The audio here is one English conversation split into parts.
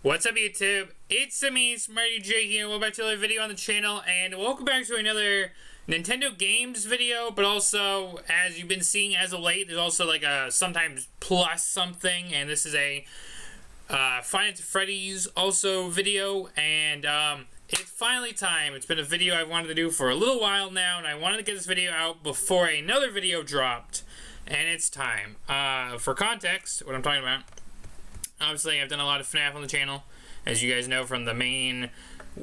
What's up, YouTube? It's me, Smarty J here. Welcome back to another video on the channel, and welcome back to another Nintendo games video. But also, as you've been seeing as of late, there's also like a sometimes plus something, and this is a Five Nights at Freddy's also video, and it's finally time. It's been a video I've wanted to do for a little while now, and I wanted to get this video out before another video dropped, and it's time. For context, what I'm talking about. Obviously, I've done a lot of FNAF on the channel, as you guys know, from the main,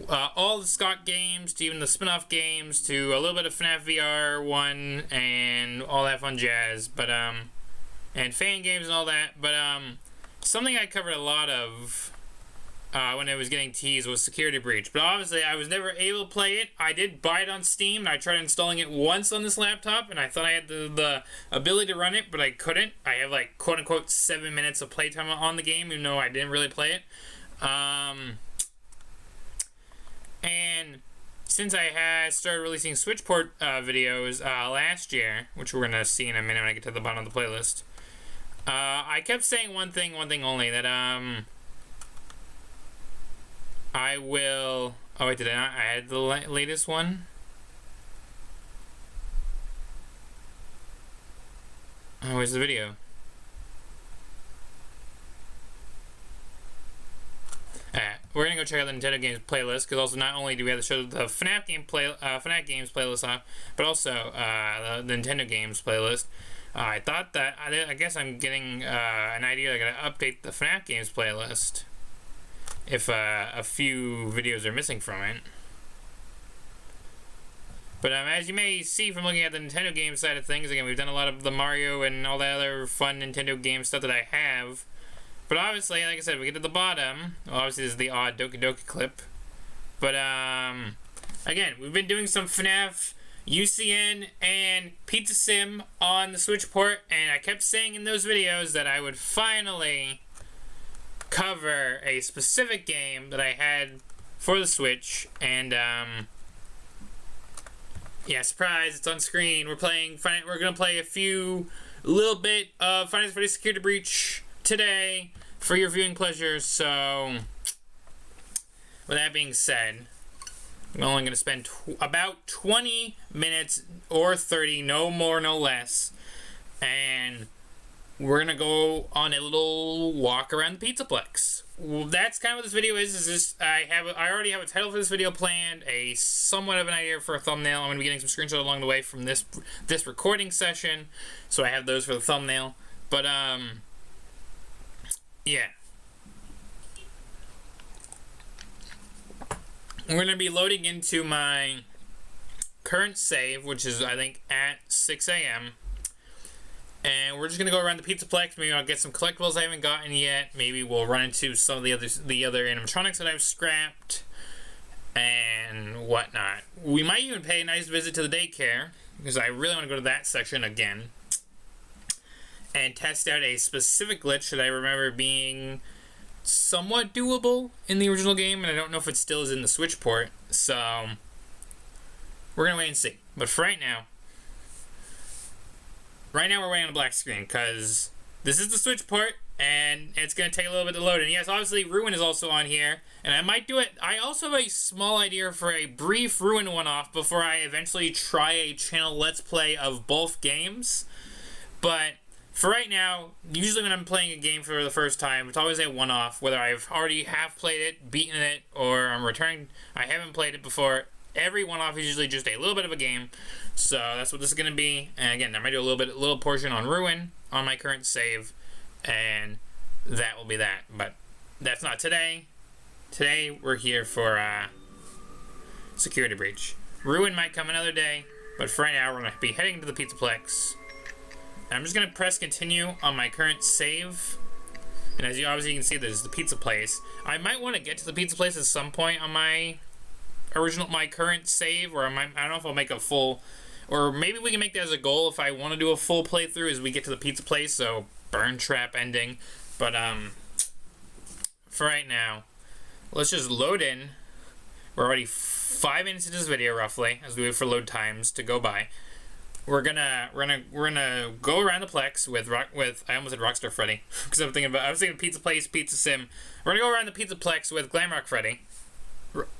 all the Scott games, to even the spin-off games, to a little bit of FNAF VR 1, and all that fun jazz, but, and fan games and all that, but, something I covered a lot of, when I was getting teased was Security Breach, but obviously I was never able to play it. I did buy it on Steam, and I tried installing it once on this laptop, and I thought I had the ability to run it, but I couldn't. I have like quote-unquote 7 minutes of playtime on the game, even though I didn't really play it. And since I had started releasing Switch port videos last year, which we're going to see in a minute when I get to the bottom of the playlist, I kept saying one thing only, that I will... Oh, wait, did I not add the latest one? Oh, where's the video? We're gonna go check out the Nintendo games playlist, because also not only do we have to show the FNAF games playlist off, but also the Nintendo games playlist. I thought that I guess I'm getting an idea. I gotta update the FNAF games playlist if a few videos are missing from it. But as you may see from looking at the Nintendo game side of things, again, we've done a lot of the Mario and all that other fun Nintendo game stuff that I have. But obviously, like I said, we get to the bottom. Well, obviously, this is the odd Doki Doki clip. But again, we've been doing some FNAF, UCN, and Pizza Sim on the Switch port, and I kept saying in those videos that I would finally cover a specific game that I had for the Switch, and yeah, surprise, it's on screen. We're gonna play a little bit of Five Nights at Freddy's Security Breach today for your viewing pleasure. So with that being said, I'm only gonna spend about 20 minutes or 30, no more, no less, and we're gonna go on a little walk around the Pizzaplex. Well, that's kind of what this video is. I already have a title for this video planned, a somewhat of an idea for a thumbnail. I'm gonna be getting some screenshots along the way from this recording session, so I have those for the thumbnail. But yeah, we're gonna be loading into my current save, which is I think at 6 a.m. And we're just gonna go around the Pizzaplex. Maybe I'll get some collectibles I haven't gotten yet. Maybe we'll run into some of the other animatronics that I've scrapped and whatnot. We might even pay a nice visit to the daycare, because I really want to go to that section again and test out a specific glitch that I remember being somewhat doable in the original game, and I don't know if it still is in the Switch port. So we're gonna wait and see. But for right now we're waiting on a black screen, because this is the Switch port, and it's going to take a little bit to load. And yes, obviously, Ruin is also on here, and I might do it. I also have a small idea for a brief Ruin one-off before I eventually try a channel Let's Play of both games. But for right now, usually when I'm playing a game for the first time, it's always a one-off, whether I've already played it, beaten it, or I'm returning. I haven't played it before. Every one-off is usually just a little bit of a game, so that's what this is going to be. And again, I might do a little portion on Ruin on my current save, and that will be that. But that's not today. Today we're here for Security Breach. Ruin might come another day, but for right now we're going to be heading to the Pizzaplex. And I'm just going to press continue on my current save. And as you obviously can see, there's the pizza place. I might want to get to the pizza place at some point on my current save, or I don't know if I'll make a full, or maybe we can make that as a goal if I want to do a full playthrough as we get to the pizza place, so burn trap ending. But for right now, let's just load in. We're already 5 minutes into this video roughly, as we wait for load times to go by. we're gonna go around the Plex with I almost said Rockstar Freddy because I was thinking Pizza Place, Pizza Sim. We're gonna go around the Pizza Plex with Glamrock Freddy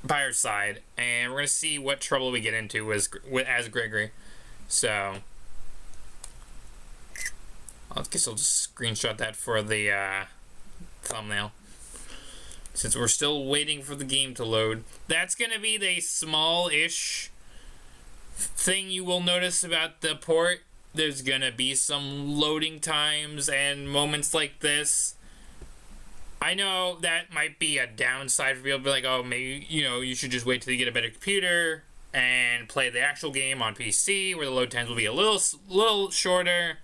by our side, and we're gonna see what trouble we get into as Gregory. So I guess I'll just screenshot that for the thumbnail. Since we're still waiting for the game to load. That's gonna be the small-ish thing you will notice about the port. There's gonna be some loading times and moments like this. I know that might be a downside for people to be like, oh, maybe, you should just wait till you get a better computer and play the actual game on PC where the load times will be a little shorter.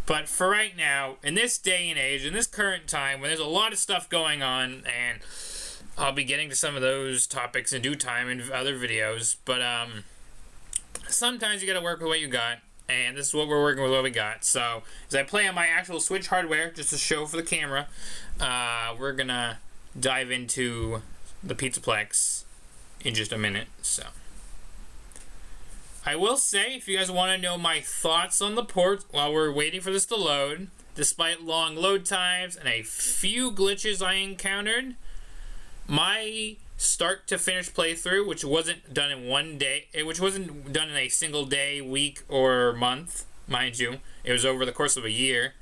But for right now, in this day and age, in this current time, when there's a lot of stuff going on, and I'll be getting to some of those topics in due time in other videos, but sometimes you gotta work with what you got, and this is what we're working with, what we got. So, as I play on my actual Switch hardware, just to show for the camera, we're gonna dive into the Pizzaplex in just a minute, so. I will say, if you guys want to know my thoughts on the port while we're waiting for this to load, despite long load times and a few glitches I encountered, my start to finish playthrough, which wasn't done in one day, which wasn't done in a single day, week, or month, mind you, it was over the course of a year,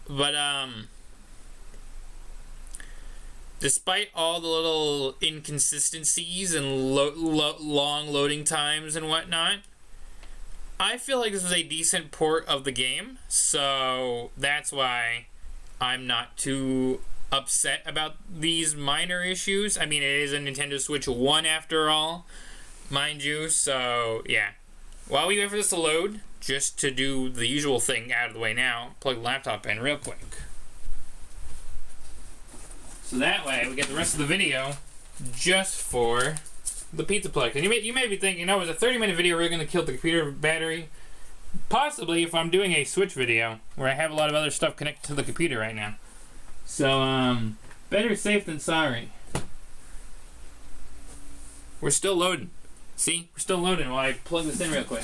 but despite all the little inconsistencies and long loading times and whatnot, I feel like this is a decent port of the game, so that's why I'm not too upset about these minor issues. I mean, it is a Nintendo Switch 1 after all, mind you, so yeah. While we wait for this to load, just to do the usual thing out of the way now, plug the laptop in real quick. So that way, we get the rest of the video just for the Pizzaplex. And you may be thinking, oh, is a 30-minute video really going to kill the computer battery? Possibly if I'm doing a Switch video, where I have a lot of other stuff connected to the computer right now. So, better safe than sorry. We're still loading. See? We're still loading while I plug this in real quick.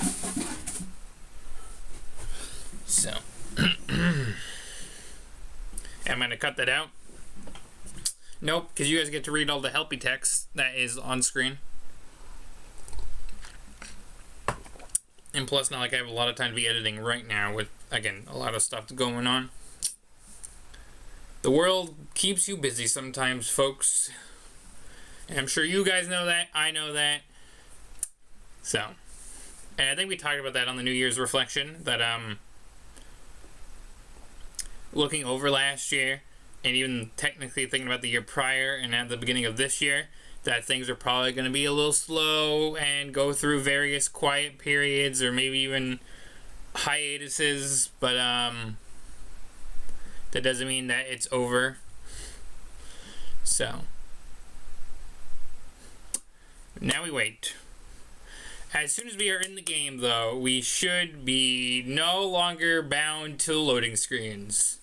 So, I'm going to cut that out. Nope, because you guys get to read all the helpy text that is on screen. And plus, not like I have a lot of time to be editing right now with, again, a lot of stuff going on. The world keeps you busy sometimes, folks. And I'm sure you guys know that. I know that. So, and I think we talked about that on the New Year's reflection, that looking over last year, and even technically thinking about the year prior and at the beginning of this year, that things are probably going to be a little slow and go through various quiet periods or maybe even hiatuses, but that doesn't mean that it's over. So, now we wait. As soon as we are in the game, though, we should be no longer bound to loading screens.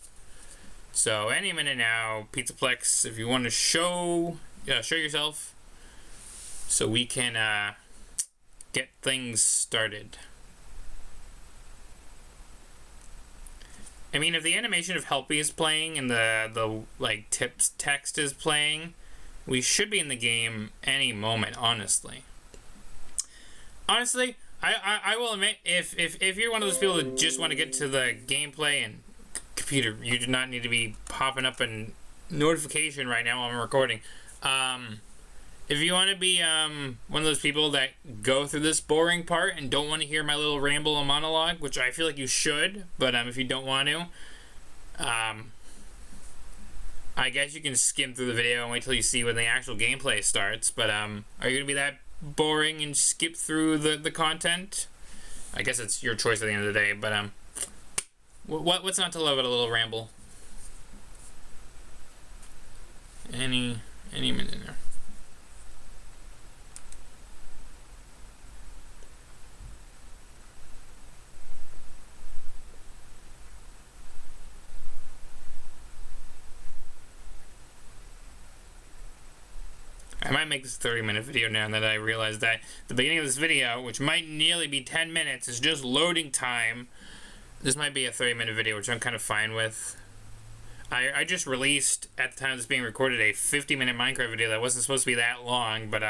So, any minute now, Pizzaplex, if you want to show yourself, so we can get things started. I mean, if the animation of Helpy is playing and the like tips text is playing, we should be in the game any moment, honestly. Honestly, I will admit, if you're one of those people that just want to get to the gameplay and computer, you do not need to be popping up a notification right now while I'm recording. If you want to be one of those people that go through this boring part and don't want to hear my little ramble and monologue, which I feel like you should, but if you don't want to, I guess you can skim through the video and wait till you see when the actual gameplay starts. But are you going to be that boring and skip through the content? I guess it's your choice at the end of the day, but what's not to love about a little ramble? Any minute now. I might make this a 30-minute video now that I realize that the beginning of this video, which might nearly be 10 minutes, is just loading time. This might be a 30-minute video, which I'm kind of fine with. I just released, at the time of this being recorded, a 50-minute Minecraft video that wasn't supposed to be that long, but,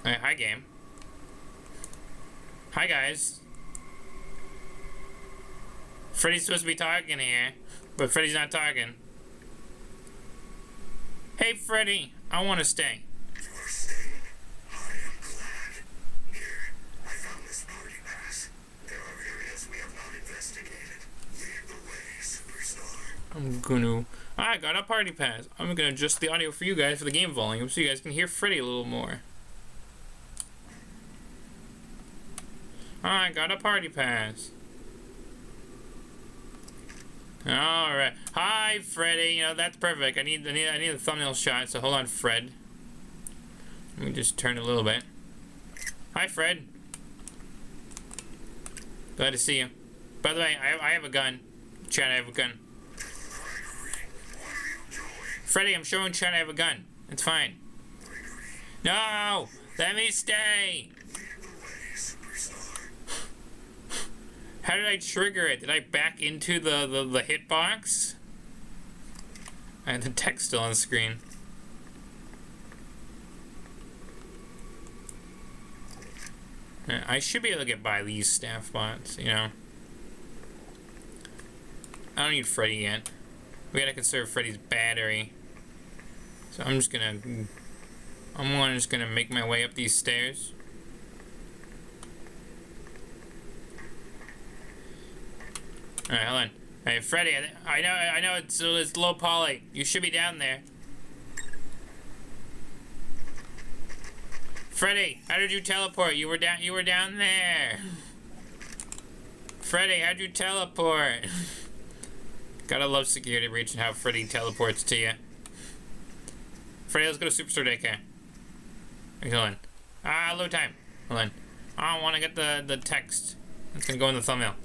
hi, game. Hi, guys. Freddy's supposed to be talking here, but Freddy's not talking. Hey, Freddy, I want to stay. You are staying. I am glad. Here, I found this party pass. There are areas we have not investigated. Lead the way, superstar. I got a party pass. I'm gonna adjust the audio for you guys for the game volume so you guys can hear Freddy a little more. I got a party pass. Alright. Hi, Freddy. You know, that's perfect. I need a thumbnail shot, so hold on, Fred. Let me just turn it a little bit. Hi, Fred. Glad to see you. By the way, I have a gun. Chat, I have a gun. Freddy, I'm showing Chat I have a gun. It's fine. No! Let me stay! How did I trigger it? Did I back into the hitbox? I had the text still on the screen. I should be able to get by these staff bots, you know. I don't need Freddy yet. We gotta conserve Freddy's battery. So I'm just gonna make my way up these stairs. Alright, hold on. Hey, Freddy, I know it's low poly. You should be down there. Freddy, how did you teleport? You were down there. Freddy, how'd you teleport? Gotta love security breach and how Freddy teleports to you. Freddy, let's go to Superstore Daycare. Hold on. Load time. Hold on. I don't want to get the text. It's gonna go in the thumbnail.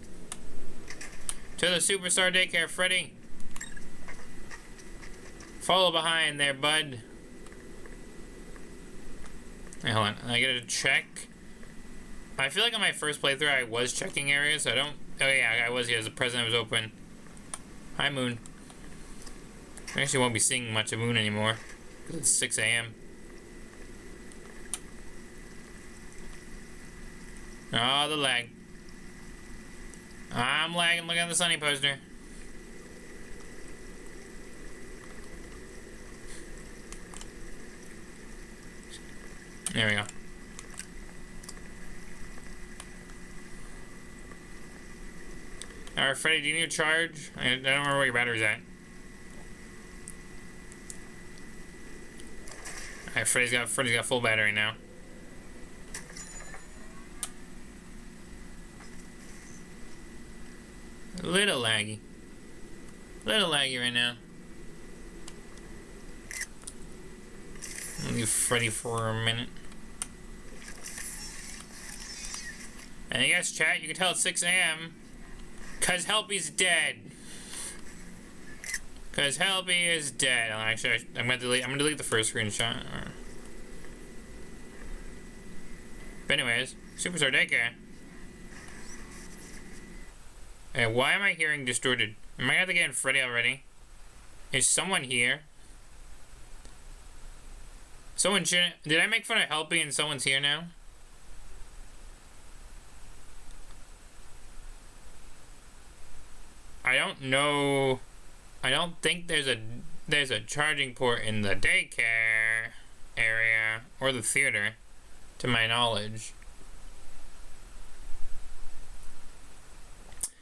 To the Superstar Daycare, Freddy. Follow behind there, bud. Hey, hold on. I gotta check. I feel like on my first playthrough I was checking areas. So I don't. Oh yeah, I was here. The president was open. Hi, Moon. I actually won't be seeing much of Moon anymore. It's 6 a.m. Oh, the lag. I'm lagging. Look at the Sunny poster. There we go. Alright, Freddy, do you need a charge? I don't remember where your battery's at. Alright, Freddy's got full battery now. A little laggy. Little laggy right now. I'll leave Freddy for a minute. And I guess, chat, you can tell it's 6 a.m. Cause Helpy's dead. Cause Helpy is dead. Actually, I'm gonna delete the first screenshot. But anyways, Superstar Daycare. Hey, why am I hearing distorted? Am I gonna have to get in Freddy already? Is someone here? Someone shouldn't. Did I make fun of Helpy and someone's here now? I don't know. I don't think there's a charging port in the daycare area or the theater, to my knowledge.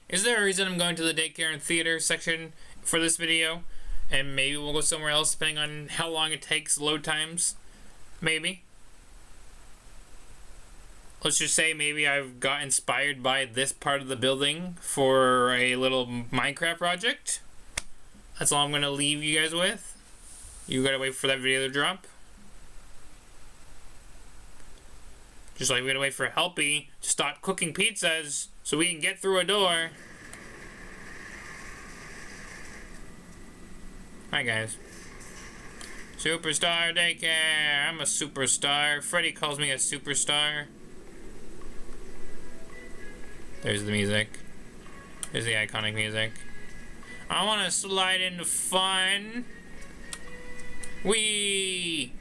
Is there a reason I'm going to the daycare and theater section for this video? And maybe we'll go somewhere else depending on how long it takes, load times. Maybe. Let's just say maybe I've got inspired by this part of the building for a little Minecraft project. That's all I'm going to leave you guys with. You gotta wait for that video to drop. Just like we gotta wait for Helpy to stop cooking pizzas so we can get through a door. Hi, guys. Superstar daycare. I'm a superstar. Freddy calls me a superstar. There's the music. There's the iconic music. I want to slide into fun. Wee!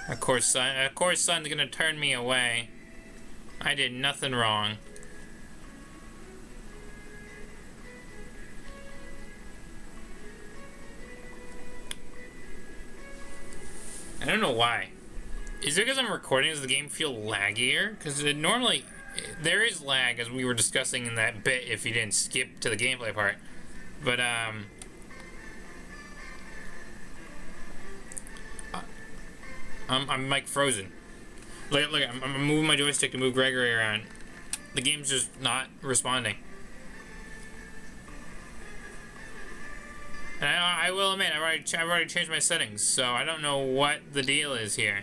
Of course, son's gonna turn me away. I did nothing wrong. I don't know why. Is it because I'm recording? Does the game feel laggier? Because it normally... There is lag, as we were discussing in that bit, if you didn't skip to the gameplay part. But, I'm like frozen. Look, I'm moving my joystick to move Gregory around. The game's just not responding. And I will admit, I've already changed my settings, so I don't know what the deal is here.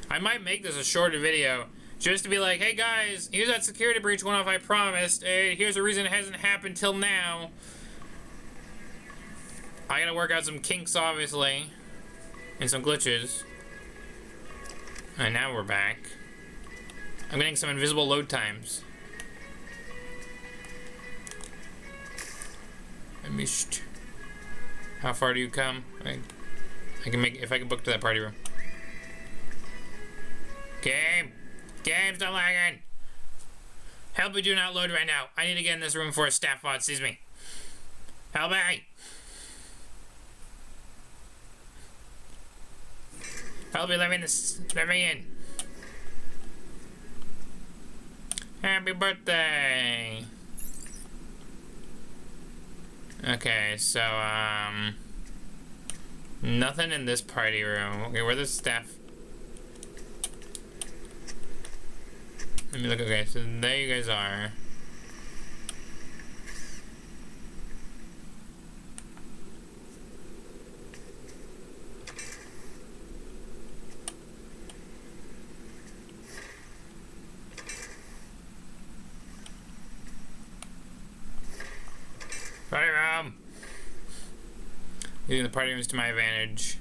I might make this a shorter video, just to be like, hey guys, here's that security breach went off I promised, here's the reason it hasn't happened till now. I gotta work out some kinks, obviously, and some glitches. And now we're back. I'm getting some invisible load times. I missed. How far do you come? I can make, if I can book to that party room. Game's not lagging. Help me, do not load right now. I need to get in this room before a staff bot sees me. Help me. Help me, let me in. Happy birthday. Okay, so, nothing in this party room. Okay, where the staff? Let me look. Okay, so there you guys are. Party room! Using the party rooms to my advantage.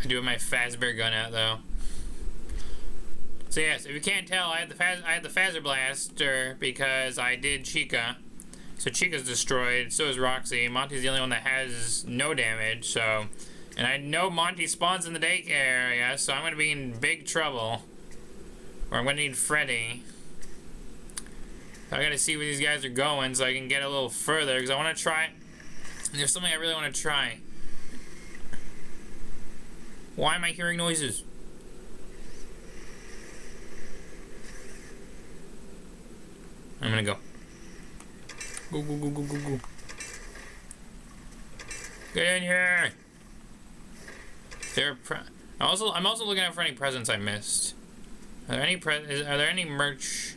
I do have my Fazbear gun out though. So yes, if you can't tell, I had the Phaser Blaster because I did Chica. So Chica's destroyed, so is Roxy. Monty's the only one that has no damage, so... And I know Monty spawns in the daycare area, so I'm gonna be in big trouble. Or I'm gonna need Freddy. I gotta see where these guys are going so I can get a little further, because I wanna try... There's something I really wanna try. Why am I hearing noises? I'm gonna go. Go. Get in here! I'm also looking out for any presents I missed. Are there any merch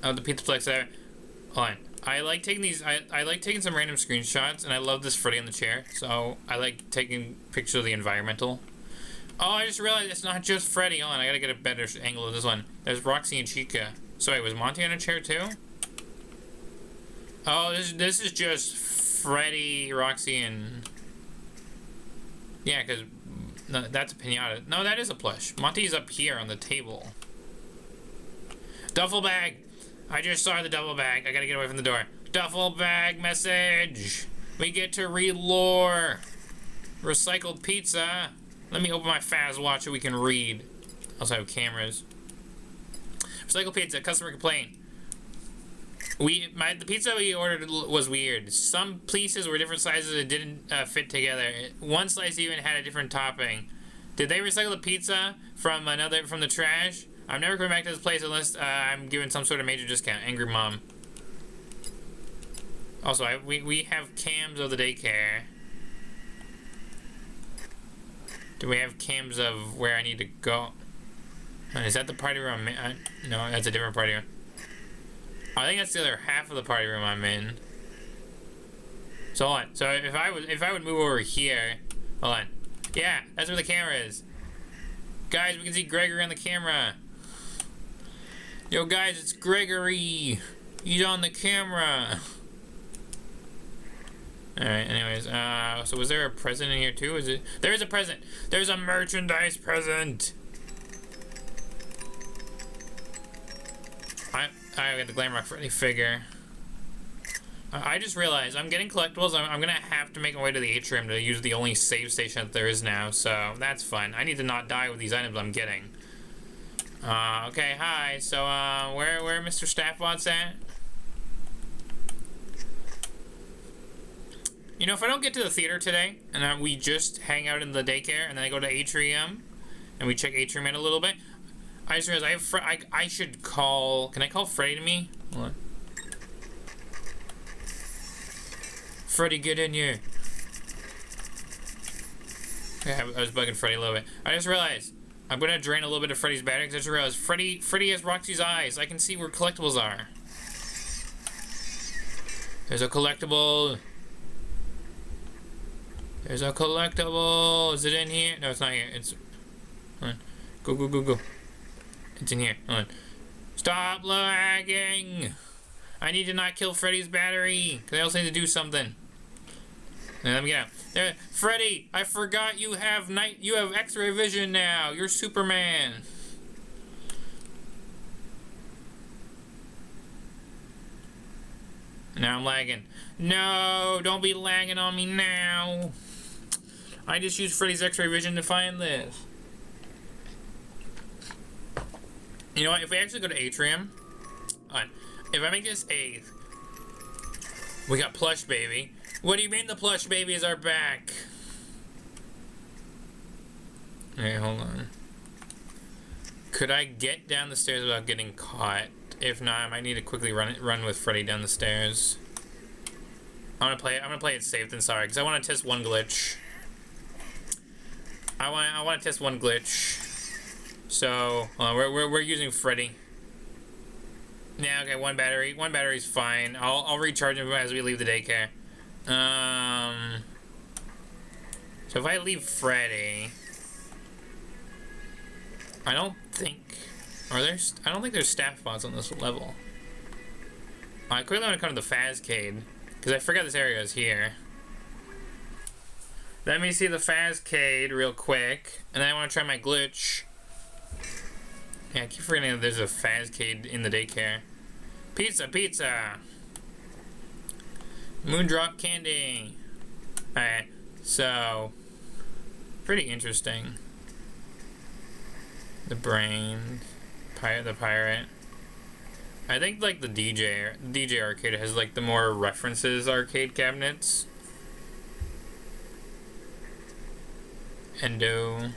of the Pizza Plex there? Hold on. I like taking these. I like taking some random screenshots, and I love this Freddy on the chair. So I like taking pictures of the environmental. Oh, I just realized it's not just Freddy. Hold on, I gotta get a better angle of this one. There's Roxy and Chica. So wait, was Monty on a chair too? Oh, this is just Freddy, Roxy, and... Yeah, because... No, that's a pinata. No, that is a plush. Monty's up here on the table. Duffel bag! I just saw the duffel bag. I gotta get away from the door. Duffel bag message! We get to read lore! Recycled pizza! Let me open my Faz watch so we can read. Also have cameras. Recycled pizza, customer complaint. The pizza we ordered was weird. Some pieces were different sizes and didn't fit together. One slice even had a different topping. Did they recycle the pizza from the trash? I'm never coming back to this place unless I'm given some sort of major discount. Angry mom. Also, we have cams of the daycare. Do we have cams of where I need to go? Is that the party room I'm in? No, that's a different party room. I think that's the other half of the party room I'm in. So hold on. So if I would move over here, hold on. Yeah, that's where the camera is. Guys, we can see Gregory on the camera. Yo guys, it's Gregory. He's on the camera. Alright, anyways, so was there a present in here too? Is it? There is a present! There's a merchandise present! I got the Glamrock Freddy figure. I just realized I'm getting collectibles. I'm gonna have to make my way to the atrium to use the only save station that there is now, so that's fun. I need to not die with these items I'm getting. Okay, hi. So, where Mr. Staffbot's at? You know, if I don't get to the theater today, and we just hang out in the daycare, and then I go to Atrium, and we check Atrium in a little bit, I just realized I should call... Can I call Freddy to me? Hold on. Freddy, get in here. Okay, I was bugging Freddy a little bit. I just realized I'm gonna drain a little bit of Freddy's battery, because I just realized Freddy has Roxy's eyes. I can see where collectibles are. There's a collectible... There's a collectible. Is it in here? No, it's not here. It's... Hold on. Go. It's in here. Hold on. Stop lagging! I need to not kill Freddy's battery, because I also need to do something. Let me get out. There, Freddy, I forgot you have X-ray vision now. You're Superman. Now I'm lagging. No, don't be lagging on me now. I just used Freddy's X-ray vision to find this. You know what? If we actually go to Atrium, if I make this 8th, we got Plush Baby. What do you mean the Plush Babies are back? Okay, hold on. Could I get down the stairs without getting caught? If not, I might need to quickly run with Freddy down the stairs. I'm gonna play it safe than sorry, because I want to test one glitch. I want to test one glitch. So we're using Freddy. Yeah, okay, one battery. One battery's fine. I'll recharge him as we leave the daycare. So if I leave Freddy, I don't think there's staff bots on this level. I quickly want to come to the Fazcade, because I forgot this area is here. Let me see the Fazcade real quick, and then I want to try my glitch. Yeah, I keep forgetting that there's a Fazcade in the daycare. Pizza! Moondrop candy! Alright, so... Pretty interesting. The brain... the pirate. I think, like, the DJ arcade has, like, the more references arcade cabinets. Endo...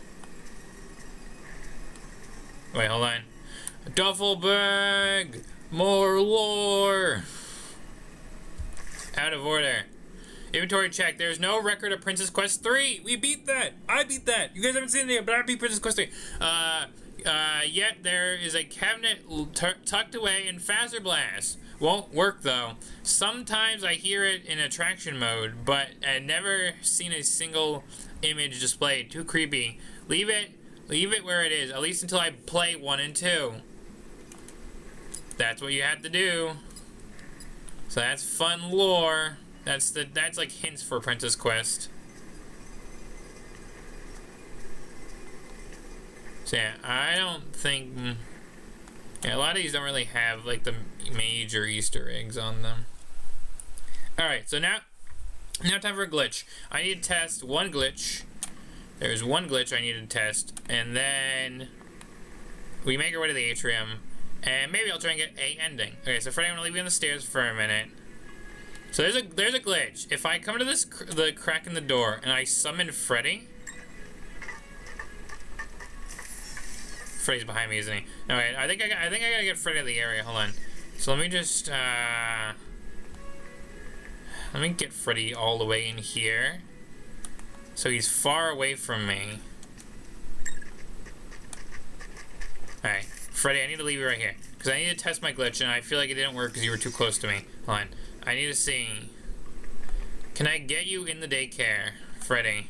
Wait, hold on. A duffel bag! More lore! Out of order. Inventory check. There's no record of Princess Quest 3! We beat that! I beat that! You guys haven't seen it yet, but I beat Princess Quest 3. Yet there is a cabinet tucked away in Phaser Blast. Won't work, though. Sometimes I hear it in attraction mode, but I've never seen a single image displayed. Too creepy. Leave it where it is, at least until I play 1 and 2. That's what you have to do. So that's fun lore. That's like hints for Princess Quest. So yeah, I don't think... Yeah, a lot of these don't really have like the major Easter eggs on them. Alright, so now time for a glitch. I need to test one glitch. There's one glitch I need to test, and then we make our way to the atrium, and maybe I'll try and get a ending. Okay, so Freddy, I'm gonna leave you on the stairs for a minute. So there's a glitch. If I come to the crack in the door and I summon Freddy, Freddy's behind me, isn't he? No, wait, I think I gotta get Freddy out of the area. Hold on. So let me just let me get Freddy all the way in here. So he's far away from me. Alright, Freddy, I need to leave you right here. Because I need to test my glitch, and I feel like it didn't work because you were too close to me. Hold on. I need to see. Can I get you in the daycare, Freddy?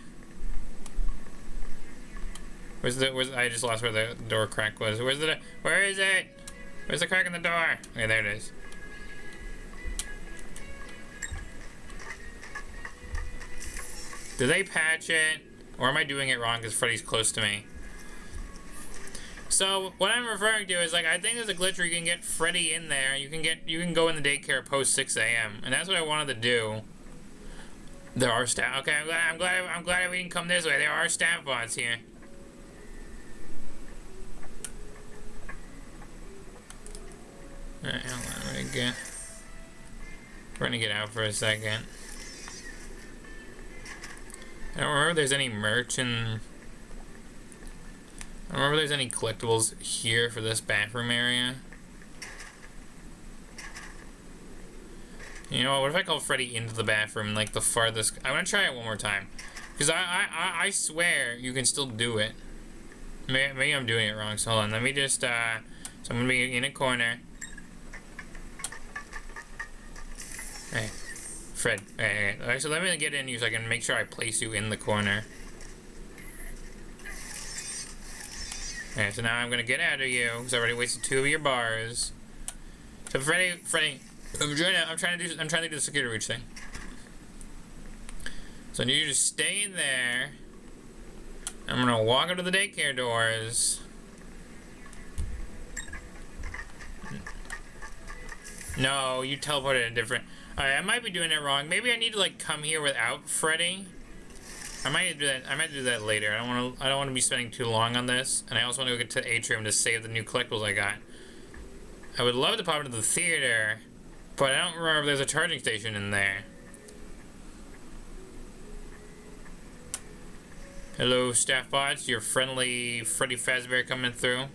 I just lost where the door crack was. Where is it? Where's the crack in the door? Okay, there it is. Did they patch it? Or am I doing it wrong because Freddy's close to me? So what I'm referring to is, like, I think there's a glitch where you can get Freddy in there. You can go in the daycare post 6 a.m. and that's what I wanted to do. There are staff. Okay, I'm glad we didn't come this way. There are staff bots here. Alright, hold on. We're gonna get out for a second. I don't remember if there's any merch in. I don't remember if there's any collectibles here for this bathroom area. You know what if I call Freddy into the bathroom, like the farthest. I want to try it one more time. Because I swear you can still do it. Maybe I'm doing it wrong, so hold on. Let me just, so I'm going to be in a corner. Hey, Fred. Hey. Alright, so let me get in you so I can make sure I place you in the corner. Alright, so now I'm gonna get out of you because I already wasted 2 of your bars. So Freddy, I'm trying to do the security reach thing. So I need you to stay in there. I'm gonna walk up to the daycare doors. No, you teleported a different. Alright, I might be doing it wrong. Maybe I need to like come here without Freddy. I might do that. I might do that later. I don't want to be spending too long on this, and I also want to go get to the atrium to save the new collectibles I got. I would love to pop into the theater, but I don't remember if there's a charging station in there. Hello, staff bots. Your friendly Freddy Fazbear coming through.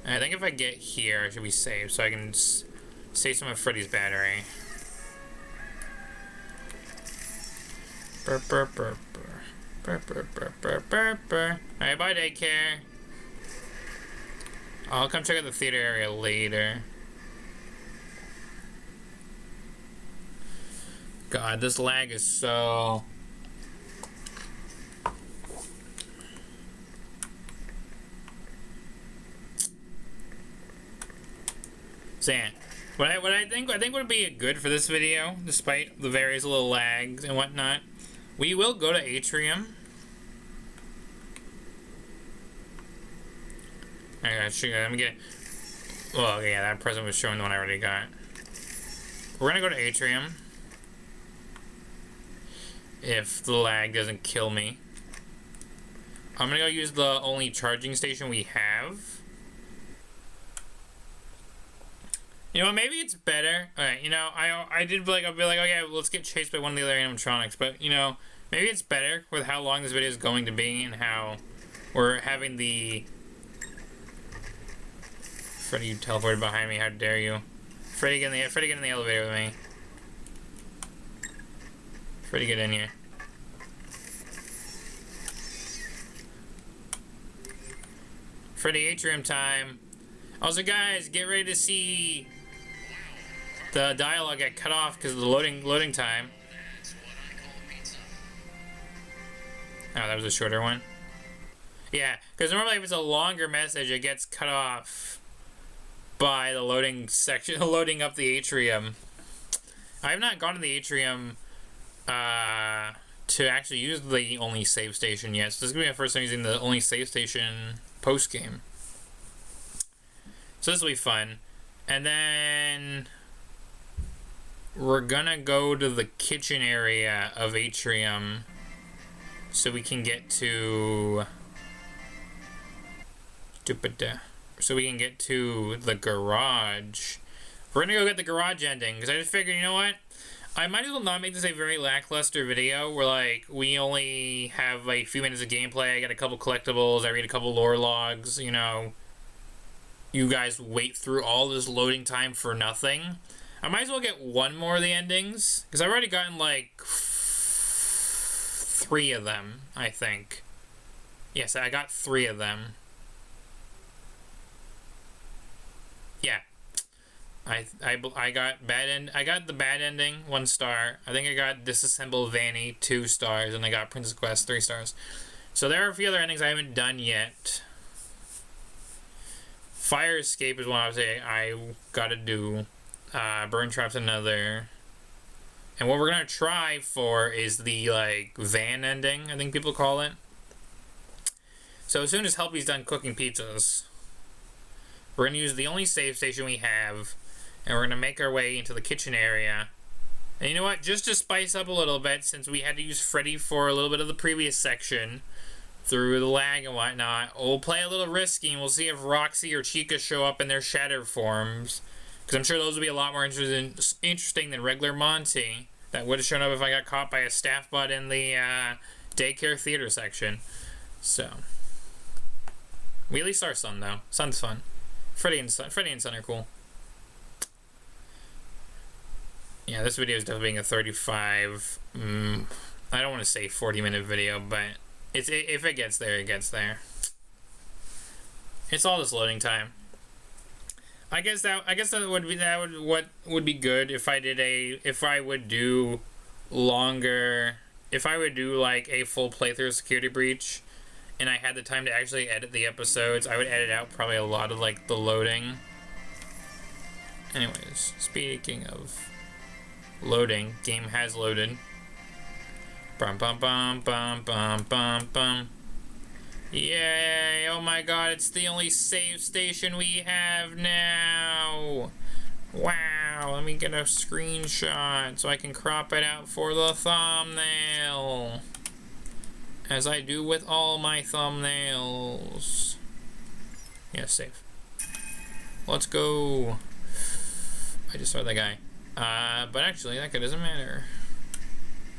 I think if I get here, I should be safe, so I can save some of Freddy's battery. Burp, burp, burp, burp. Alright, bye daycare. I'll come check out the theater area later. God, this lag is so... So yeah, what I think would be good for this video, despite the various little lags and whatnot, we will go to Atrium. Let me get. Well, yeah, that present was showing the one I already got. We're gonna go to Atrium. If the lag doesn't kill me, I'm gonna go use the only charging station we have. You know, maybe it's better. Alright, you know, I did like, I'll be like, okay, let's get chased by one of the other animatronics, but, you know, maybe it's better with how long this video is going to be and how we're having the... Freddy, you teleported behind me, how dare you. Freddy, get in the elevator with me. Freddy, get in here. Freddy, atrium time. Also, guys, get ready to see the dialogue get cut off because of the loading time. Oh, that was a shorter one. Yeah, because normally if it's a longer message, it gets cut off by the loading section, loading up the atrium. I have not gone to the atrium to actually use the only save station yet. So this is gonna be my first time using the only save station post game. So this will be fun. And then we're gonna go to the kitchen area of Atrium so we can get to the garage. We're gonna go get the garage ending because I just figured, you know what? I might as well not make this a very lackluster video where like we only have a few minutes of gameplay. I got a couple collectibles, I read a couple lore logs, you know. You guys wait through all this loading time for nothing. I might as well get one more of the endings because I've already gotten like 3 of them, I think. Yes, I got 3 of them. Yeah. I got I got the bad ending, 1 star. I think I got Disassemble Vanny, 2 stars, and I got Princess Quest, 3 stars. So there are a few other endings I haven't done yet. Fire Escape is one I would say I gotta do. Burn Trap's another. And what we're gonna try for is the, like, van ending, I think people call it. So as soon as Helpy's done cooking pizzas, we're gonna use the only save station we have, and we're gonna make our way into the kitchen area. And you know what? Just to spice up a little bit, since we had to use Freddy for a little bit of the previous section, through the lag and whatnot, we'll play a little risky, and we'll see if Roxy or Chica show up in their shattered forms. Because I'm sure those would be a lot more interesting than regular Monty. That would have shown up if I got caught by a staff bot in the daycare theater section. So, we at least our son, though. Son's fun. Freddy and Son are cool. Yeah, this video is definitely being a 35. I don't want to say 40-minute video, but if it gets there, it gets there. It's all this loading time. I guess that would be good if I would do like a full playthrough of Security Breach, and I had the time to actually edit the episodes. I would edit out probably a lot of like the loading. Anyways, speaking of loading, game has loaded. Bum bum bum bum bum bum bum. Yay! Oh my god, it's the only save station we have now! Wow, let me get a screenshot so I can crop it out for the thumbnail. As I do with all my thumbnails. Yeah, save. Let's go. I just saw that guy. But actually, that guy doesn't matter.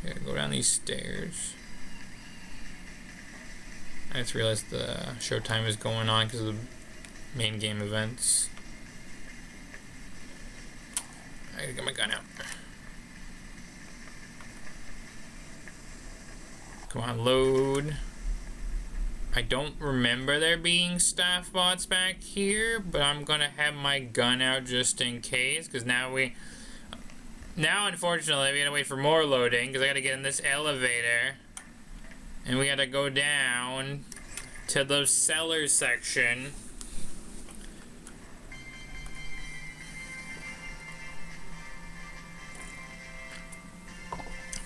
I gotta go down these stairs. I just realized the showtime is going on because of the main game events. I gotta get my gun out. Come on, load. I don't remember there being staff bots back here, but I'm gonna have my gun out just in case, because now unfortunately we gotta wait for more loading because I gotta get in this elevator. And we gotta go down to the cellar section.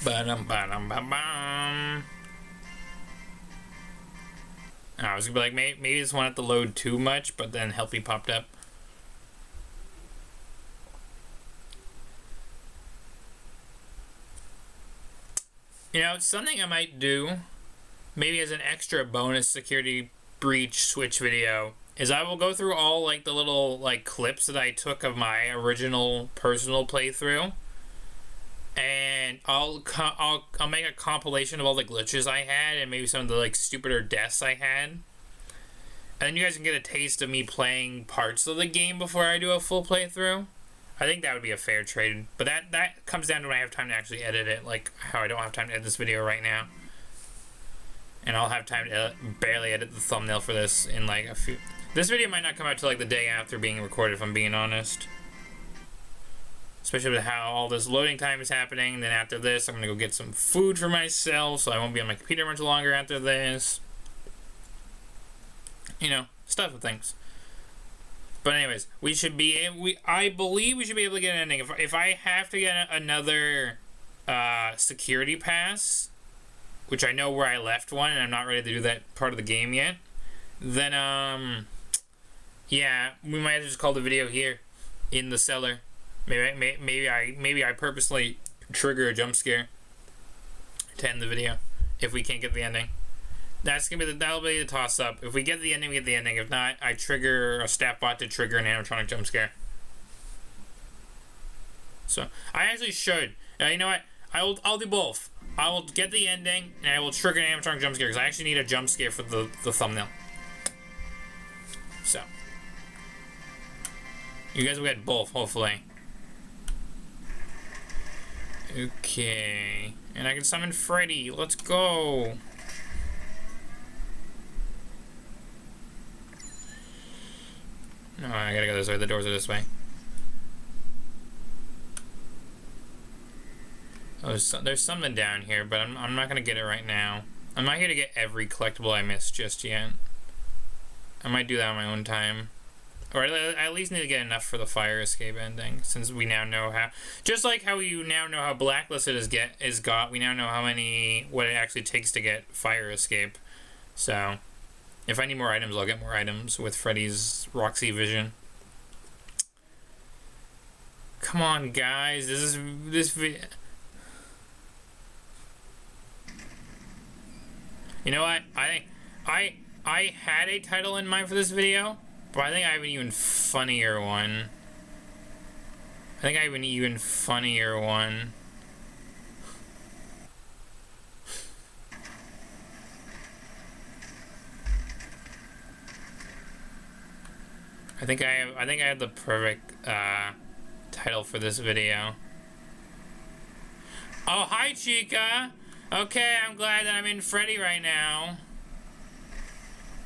Ba-dum-ba-dum-ba-bum. I was gonna be like, maybe this one had to load too much, but then Healthy popped up. You know, something I might do, maybe as an extra bonus Security Breach Switch video, is I will go through all like the little like clips that I took of my original personal playthrough, and I'll make a compilation of all the glitches I had and maybe some of the like stupider deaths I had, and then you guys can get a taste of me playing parts of the game before I do a full playthrough. I think that would be a fair trade, but that comes down to when I have time to actually edit it, like how I don't have time to edit this video right now. And I'll have time to barely edit the thumbnail for this in like a few... This video might not come out till like the day after being recorded, if I'm being honest. Especially with how all this loading time is happening. Then after this, I'm gonna go get some food for myself, so I won't be on my computer much longer after this. You know, stuff and things. But anyways, I believe we should be able to get an ending. If I have to get another security pass, which I know where I left one, and I'm not ready to do that part of the game yet, then yeah, we might have just called the video here in the cellar. Maybe I purposely trigger a jump scare to end the video if we can't get the ending. That'll be the toss up. If we get the ending, we get the ending. If not, I trigger a staff bot to trigger an animatronic jump scare. So I actually should. You know what? I'll do both. I will get the ending and I will trigger an animatronic jump scare because I actually need a jump scare for the thumbnail. So you guys will get both, hopefully. Okay, and I can summon Freddy. Let's go. No, I gotta go this way. The doors are this way. Oh, there's something down here, but I'm not gonna get it right now. I'm not here to get every collectible I missed just yet. I might do that on my own time. Or at least need to get enough for the fire escape ending, since we now know how. Just like how you now know how Blacklisted is got, we now know what it actually takes to get fire escape. So, if I need more items, I'll get more items with Freddy's Roxy Vision. Come on, guys, this video. You know what? I had a title in mind for this video. But I think I have an even funnier one. I think I have the perfect title for this video. Oh, hi, Chica. Okay, I'm glad that I'm in Freddy right now.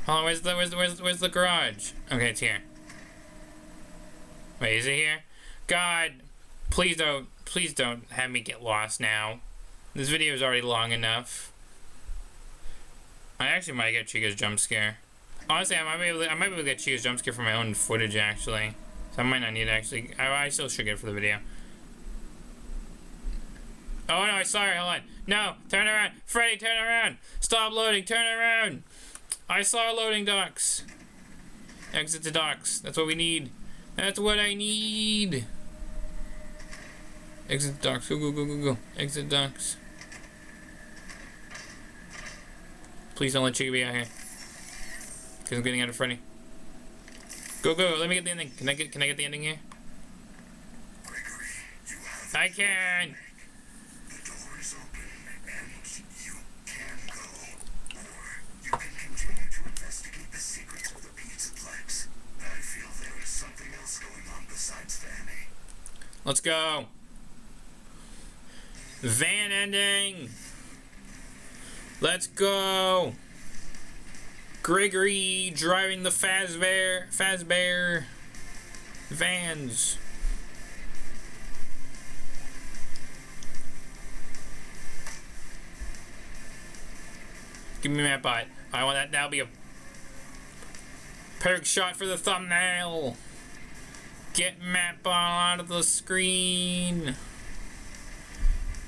Oh, where's the garage? Okay, it's here. Wait, is it here? God, please don't have me get lost now. This video is already long enough. I actually might get Chica's jump scare. Honestly, I might be able to get Chica's jump scare from my own footage actually. So I might not need to actually. I still should get it for the video. Oh no, sorry, hold on. No, turn around. Freddy, turn around. Stop loading, turn around. I saw loading docks. Exit to docks. That's what we need. That's what I need. Exit docks. Go. Exit docks. Please don't let Chica be out here. Because I'm getting out of Freddy. Go. Let me get the ending. Can I get the ending here? I can. Let's go. Van ending. Let's go. Gregory driving the Fazbear vans. Give me that bot. I want that. That'll be a perfect shot for the thumbnail. Get Mattball out of the screen.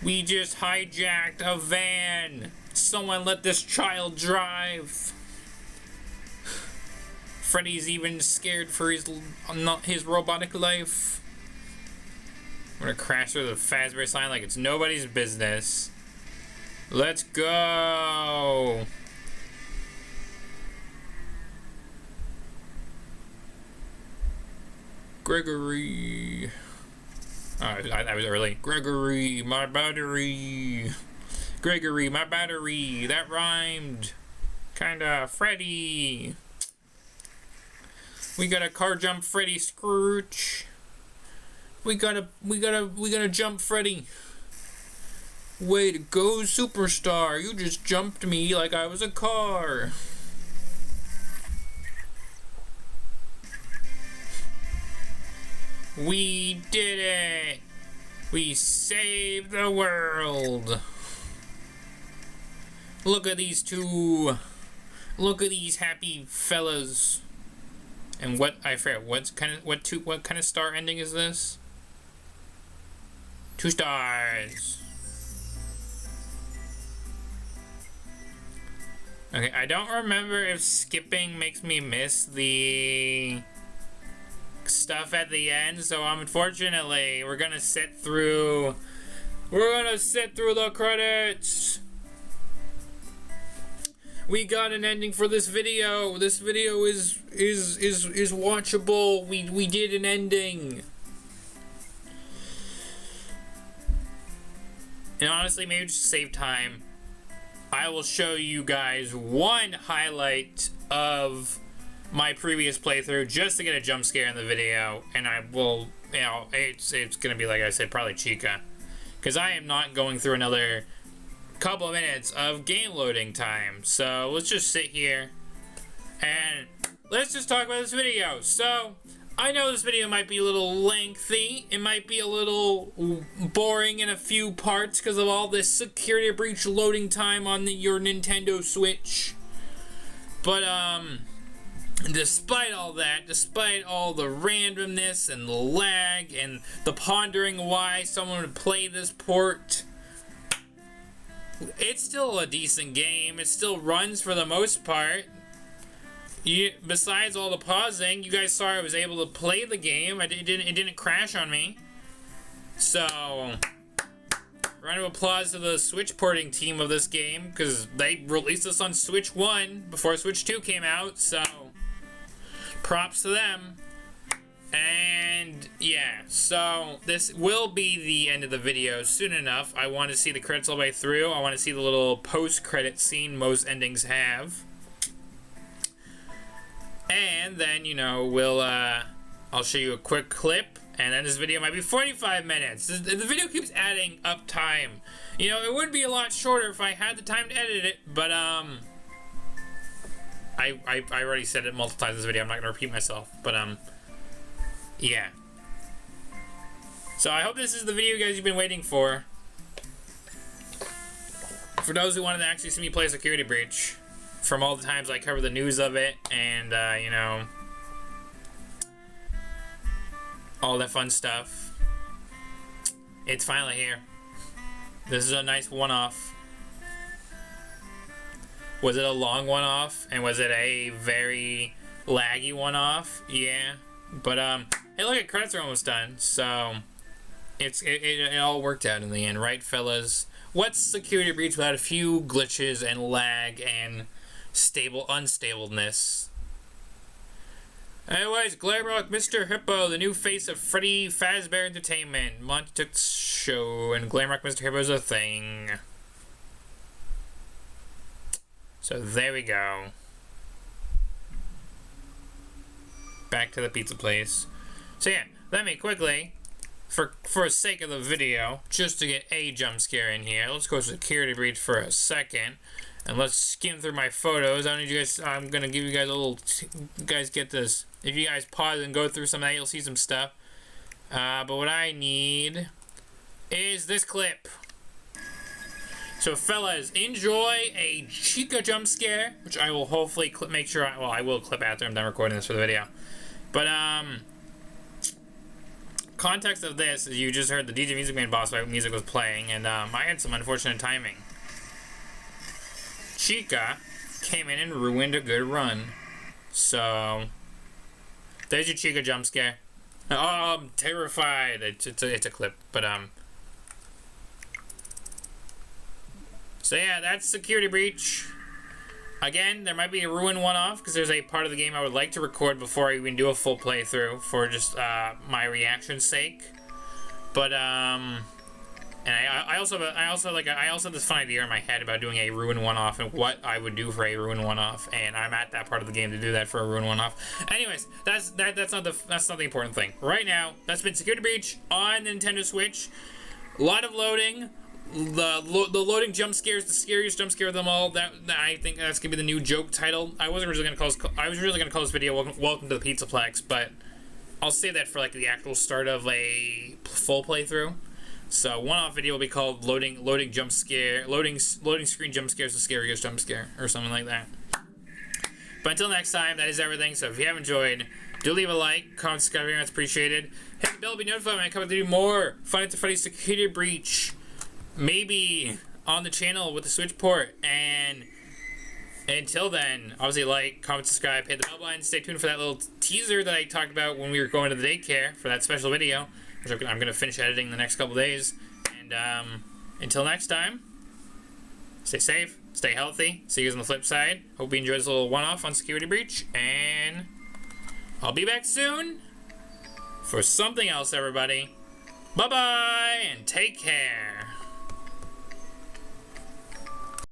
We just hijacked a van. Someone let this child drive. Freddy's even scared for his robotic life. I'm gonna crash through the Fazbear sign like it's nobody's business. Let's go. Gregory. Oh, I was early. Gregory, my battery. Gregory, my battery. That rhymed. Kinda. Freddy. We gotta car jump Freddy, Scrooge. We gotta jump Freddy. Way to go, superstar. You just jumped me like I was a car. We did it! We saved the world! Look at these two! Look at these happy fellas! And what I forget what kind of star ending is this? 2 stars. Okay, I don't remember if skipping makes me miss the stuff at the end, so unfortunately we're gonna sit through the credits. We got an ending for this video. This video is watchable. We did an ending. And honestly, maybe just to save time, I will show you guys one highlight of my previous playthrough just to get a jump scare in the video, and I will, it's gonna be, like I said, probably Chica, because I am not going through another couple of minutes of game loading time. So let's just sit here and let's just talk about this video. So I know this video might be a little lengthy, it might be a little boring in a few parts because of all this security breach loading time on your Nintendo Switch, but despite all that, despite all the randomness and the lag and the pondering why someone would play this port, it's still a decent game. It still runs for the most part. Besides all the pausing, you guys saw I was able to play the game. It didn't crash on me. So, round of applause to the Switch porting team of this game, because they released this on Switch 1 before Switch 2 came out, so props to them. And yeah, so this will be the end of the video soon enough. I want to see the credits all the way through. I want to see the little post-credit scene most endings have. And then, you know, I'll show you a quick clip, and then this video might be 45 minutes. The video keeps adding up time. You know, it would be a lot shorter if I had the time to edit it, but, I already said it multiple times in this video. I'm not going to repeat myself, but, yeah. So I hope this is the video you guys have been waiting for. For those who wanted to actually see me play Security Breach, from all the times I cover the news of it, and, you know, all that fun stuff. It's finally here. This is a nice one-off. Was it a long one-off? And was it a very laggy one-off? Yeah. But, hey, look, credits are almost done, so it all worked out in the end, right, fellas? What's Security Breach without a few glitches and lag and unstableness? Anyways, Glamrock Mr. Hippo, the new face of Freddy Fazbear Entertainment. Monty took the show, and Glamrock Mr. Hippo's a thing. So there we go. Back to the pizza place. So yeah, let me quickly, for sake of the video, just to get a jump scare in here, let's go Security Breach for a second. And let's skim through my photos. I don't need you guys. I'm gonna give you guys a little. You guys get this. If you guys pause and go through some of that, you'll see some stuff. But what I need is this clip. So, fellas, enjoy a Chica jump scare, which I will hopefully make sure. I will clip after I'm done recording this for the video. But context of this is you just heard the DJ Music Man boss fight music was playing, and I had some unfortunate timing. Chica came in and ruined a good run. So, there's your Chica jump scare. Oh, I'm terrified. It's a clip, but so yeah, that's Security Breach. Again, there might be a ruin one-off because there's a part of the game I would like to record before I even do a full playthrough for just my reaction's sake. But and I also have this fun idea in my head about doing a ruin one-off and what I would do for a ruin one-off, and I'm at that part of the game to do that for a ruin one-off. Anyways, that's not the important thing. Right now, that's been Security Breach on Nintendo Switch. A lot of loading. The loading jump scares, the scariest jump scare of them all. That I think that's gonna be the new joke title. I was originally gonna call this video "Welcome to the Pizzaplex," but I'll save that for like the actual start of a full playthrough. So one-off video will be called loading screen jump scares, the scariest jump scare, or something like that. But until next time, that is everything. So if you have enjoyed, do leave a like, comment, subscribe, that's appreciated. Hit the bell to be notified when I come to do more Fun to Freddy's Security Breach. Maybe on the channel with the Switch port. And until then, obviously like, comment, subscribe, hit the bell button. Stay tuned for that little teaser that I talked about when we were going to the daycare for that special video, which I'm going to finish editing the next couple days. And until next time, stay safe, stay healthy. See you guys on the flip side. Hope you enjoyed this little one-off on Security Breach. And I'll be back soon for something else, everybody. Bye-bye, and take care.